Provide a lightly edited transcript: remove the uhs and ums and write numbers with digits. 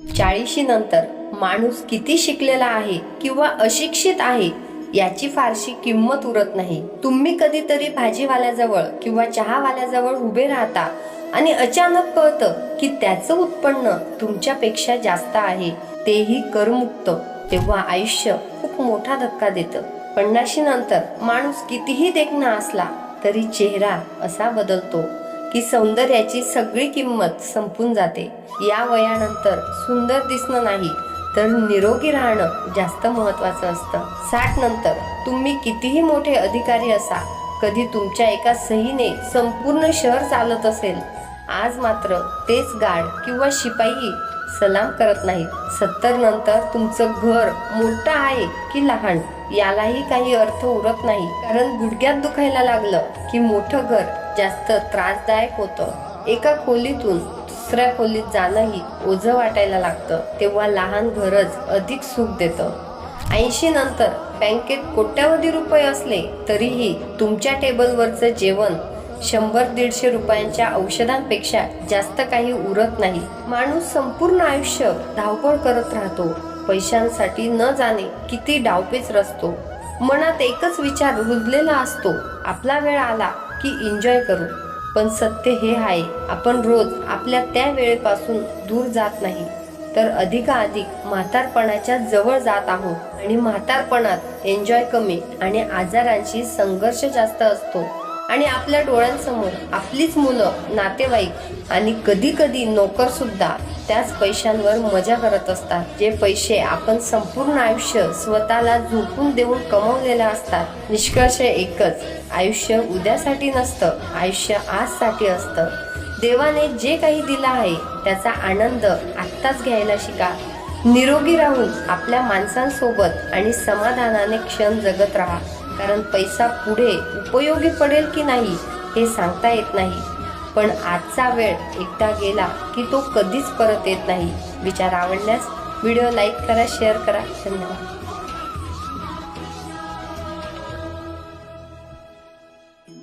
40 नंतर माणूस किती शिकलेला आहे किंवा अशिक्षित आहे याची फारशी किंमत उरत नाही। तुम्ही कधीतरी भाजीवाल्याजवळ किंवा चहावाल्याजवळ उभे राहता आणि अचानक कळतं की त्याचं उत्पन्न तुमच्यापेक्षा जास्त आहे, तेही करमुक्त। तेव्हा आयुष्य खूप मोठा धक्का देतं। 50 नंतर माणूस कितीही देखणा असला तरी चेहरा असा बदलतो की सौंदर्याची सगळी किंमत संपून जाते। या वयानंतर सुंदर दिसणं नाही तर निरोगी राहणं जास्त महत्त्वाचं असतं। 60 नंतर तुम्ही कितीही मोठे अधिकारी असा, कधी तुमच्या एका सहीने संपूर्ण शहर चालत असेल, आज मात्र तेच गार्ड किंवा शिपाई सलाम करत नाहीत। 70 नंतर तुमचं घर मोठं आहे की लहान यालाही काही अर्थ उरत नाही, कारण गुडघ्यात दुखायला लागलं की मोठं घर जास्त त्रासदायक होतं। एका खोलीतून दुसऱ्या खोलीत जाणंही ओझं वाटायला लागतं, तेव्हा लहान घरच अधिक सुख देतं। 80 नंतर बँकेत कोट्यावधी रुपये असले तरीही तुमच्या टेबलवरचं जेवण 100-150 रुपयांच्या औषधांपेक्षा जास्त काही उरत नाही। माणूस संपूर्ण आयुष्य धावपळ करत राहतो, पैशांसाठी न जाणे किती डावपेच रचतो। मनात एकच विचार रुजलेला असतो, आपला वेळ आला की एन्जॉय करू। पण सत्य हे आहे, आपण रोज आपल्या त्या वेळेपासून दूर जात नाही तर अधिकाधिक म्हातारपणाच्या जवळ जात आहोत। आणि म्हातारपणात एन्जॉय कमी आणि आजारांशी संघर्ष जास्त असतो। आणि आपल्या डोळ्यांसमोर आपलीच मुलं, नातेवाईक आणि कधी कधी नोकर सुद्धा त्याच पैशांवर मजा करत असतात, जे पैसे आपण संपूर्ण आयुष्य स्वतःला झोकून देऊन कमवलेले असतात। निष्कर्ष एकच, आयुष्य उद्यासाठी नसतं, आयुष्य आजसाठी असतं। देवाने जे काही दिलं आहे त्याचा आनंद आत्ताच घ्यायला शिका। निरोगी राहून आपल्या माणसांसोबत आणि समाधानाने क्षण जगत राहा, कारण पैसा पुढे उपयोगी पडेल की नाही हे सांगता येत नाही, पण आजचा वेळ एकदा गेला की तो कधीच परत येत नाही। विचार आवडल्यास व्हिडिओ लाईक करा, शेअर करा। धन्यवाद।